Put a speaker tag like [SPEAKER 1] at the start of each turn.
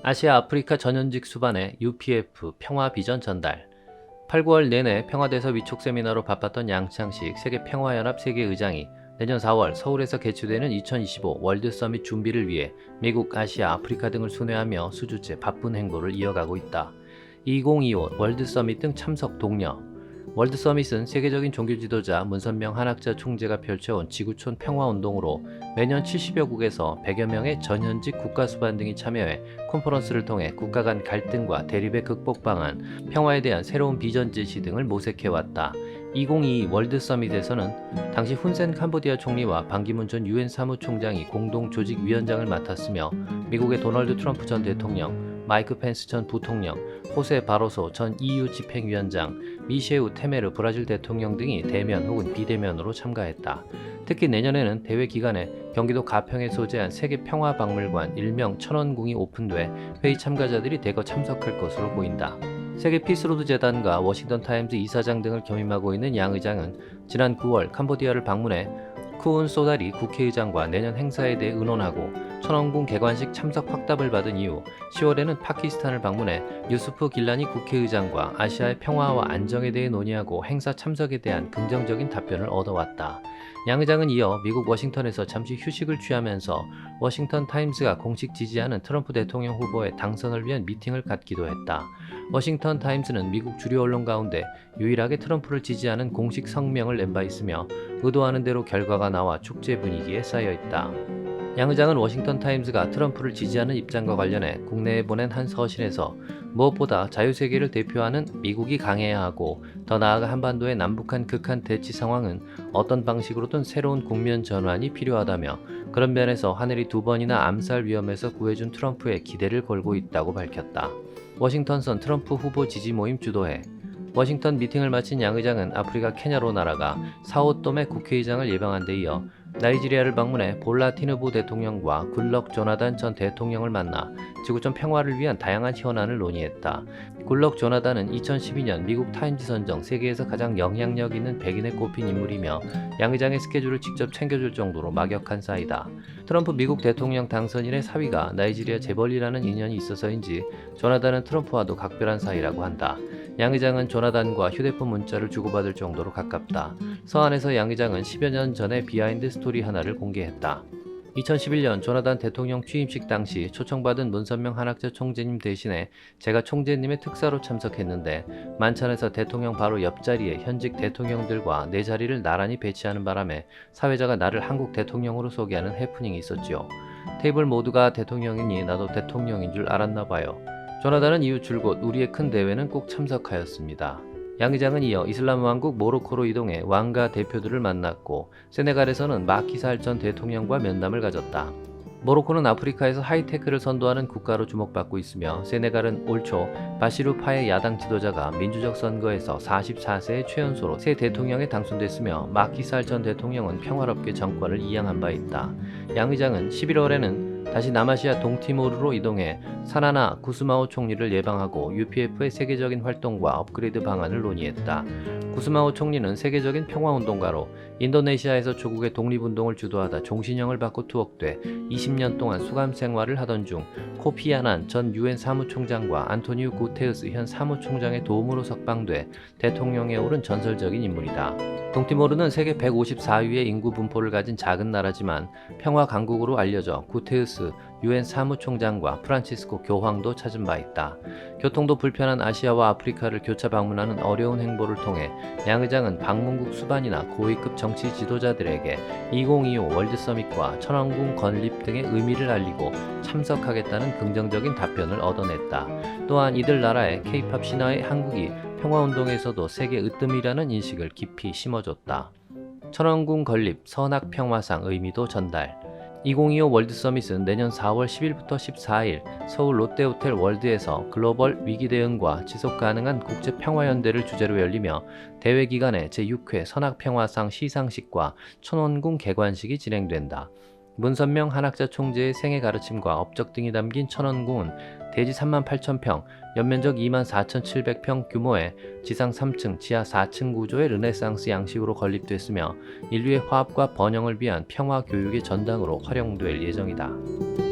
[SPEAKER 1] 아시아 아프리카 전현직 수반의 UPF 평화 비전 전달. 8, 9월 내내 평화대서 위촉 세미나로 바빴던 양창식 세계평화연합 세계의장이 내년 4월 서울에서 개최되는 2025 월드 서밋 준비를 위해 미국, 아시아, 아프리카 등을 순회하며 수주째 바쁜 행보를 이어가고 있다. 2025 월드 서밋 등 참석 독려. 월드 서밋은 세계적인 종교 지도자 문선명 한학자 총재가 펼쳐온 지구촌 평화운동으로 매년 70여국에서 100여 명의 전현직 국가수반 등이 참여해 컨퍼런스를 통해 국가 간 갈등과 대립의 극복 방안, 평화에 대한 새로운 비전 제시 등을 모색해왔다. 2022 월드 서밋에서는 당시 훈센 캄보디아 총리와 반기문 전 유엔 사무총장이 공동 조직위원장을 맡았으며 미국의 도널드 트럼프 전 대통령, 마이크 펜스 전 부통령, 호세 바로소 전 EU 집행위원장, 미셰우 테메르 브라질 대통령 등이 대면 혹은 비대면으로 참가했다. 특히 내년에는 대회 기간에 경기도 가평에 소재한 세계평화박물관 일명 천원궁이 오픈돼 회의 참가자들이 대거 참석할 것으로 보인다. 세계 피스로드 재단과 워싱턴 타임즈 이사장 등을 겸임하고 있는 양 의장은 지난 9월 캄보디아를 방문해 쿠운 소다리 국회의장과 내년 행사에 대해 의논하고 천원궁 개관식 참석 확답을 받은 이후 10월에는 파키스탄을 방문해 유수프 길라니 국회의장과 아시아의 평화와 안정에 대해 논의하고 행사 참석에 대한 긍정적인 답변을 얻어왔다. 양 의장은 이어 미국 워싱턴에서 잠시 휴식을 취하면서 워싱턴 타임스가 공식 지지하는 트럼프 대통령 후보의 당선을 위한 미팅을 갖기도 했다. 워싱턴 타임스는 미국 주류 언론 가운데 유일하게 트럼프를 지지하는 공식 성명을 낸 바 있으며 의도하는 대로 결과가 나와 축제 분위기에 쌓여 있다. 양 의장은 워싱턴 타임스가 트럼프를 지지하는 입장과 관련해 국내에 보낸 한 서신에서 무엇보다 자유세계를 대표하는 미국이 강해야 하고 더 나아가 한반도의 남북한 극한 대치 상황은 어떤 방식으로든 새로운 국면 전환이 필요하다며 그런 면에서 하늘이 2번이나 암살 위험에서 구해준 트럼프에 기대를 걸고 있다고 밝혔다. 워싱턴선 트럼프 후보 지지 모임 주도회. 워싱턴 미팅을 마친 양 의장은 아프리카 케냐로 날아가 사오톰의 국회의장을 예방한 데 이어 나이지리아를 방문해 볼라 티누부 대통령과 굴럭 조나단 전 대통령을 만나 지구촌 평화를 위한 다양한 현안을 논의했다. 굴럭 조나단은 2012년 미국 타임즈 선정 세계에서 가장 영향력 있는 백인에 꼽힌 인물이며 양 의장의 스케줄을 직접 챙겨줄 정도로 막역한 사이다. 트럼프 미국 대통령 당선인의 사위가 나이지리아 재벌이라는 인연이 있어서인지 조나단은 트럼프와도 각별한 사이라고 한다. 양 의장은 조나단과 휴대폰 문자를 주고받을 정도로 가깝다. 서한에서 양 의장은 10여 년 전에 비하인드 스토리 하나를 공개했다. 2011년 조나단 대통령 취임식 당시 초청받은 문선명 한학자 총재님 대신에 제가 총재님의 특사로 참석했는데 만찬에서 대통령 바로 옆자리에 현직 대통령들과 내 자리를 나란히 배치하는 바람에 사회자가 나를 한국 대통령으로 소개하는 해프닝이 있었지요. 테이블 모두가 대통령이니 나도 대통령인 줄 알았나 봐요. 조나단은 이후 줄곧 우리의 큰 대회는 꼭 참석하였습니다. 양 의장은 이어 이슬람 왕국 모로코로 이동해 왕가 대표들을 만났고 세네갈에서는 마키살 전 대통령과 면담을 가졌다. 모로코는 아프리카에서 하이테크를 선도하는 국가로 주목받고 있으며 세네갈은 올 초 바시루파의 야당 지도자가 민주적 선거에서 44세의 최연소로 새 대통령에 당선됐으며 마키살 전 대통령은 평화롭게 정권을 이양한 바 있다. 양 의장은 11월에는 다시 남아시아 동티모르로 이동해 사나나 구스마오 총리를 예방하고 UPF의 세계적인 활동과 업그레이드 방안을 논의했다. 구스마오 총리는 세계적인 평화운동가로 인도네시아에서 조국의 독립운동을 주도하다 종신형을 받고 투옥돼 20년 동안 수감 생활을 하던 중 코피 아난 전 유엔 사무총장과 안토니우 구테우스 현 사무총장의 도움으로 석방돼 대통령에 오른 전설적인 인물이다. 동티모르는 세계 154위의 인구 분포를 가진 작은 나라지만 평화 강국으로 알려져 구테우스 유엔 사무총장과 프란치스코 교황도 찾은 바 있다. 교통도 불편한 아시아와 아프리카를 교차 방문하는 어려운 행보를 통해 양 의장은 방문국 수반이나 고위급 정치 지도자들에게 2025 월드 서밋과 천왕궁 건립 등의 의미를 알리고 참석하겠다는 긍정적인 답변을 얻어냈다. 또한 이들 나라의 K-팝 신화의 한국이 평화운동에서도 세계 으뜸이라는 인식을 깊이 심어줬다. 천왕궁 건립 선악평화상 의미도 전달. 2025 월드 서밋은 내년 4월 10일부터 14일 서울 롯데호텔 월드에서 글로벌 위기 대응과 지속 가능한 국제 평화연대를 주제로 열리며 대회 기간에 제6회 선악평화상 시상식과 천원궁 개관식이 진행된다. 문선명 한학자 총재의 생애 가르침과 업적 등이 담긴 천원궁은 대지 38,000평, 연면적 24,700평 규모의 지상 3층, 지하 4층 구조의 르네상스 양식으로 건립됐으며 인류의 화합과 번영을 위한 평화 교육의 전당으로 활용될 예정이다.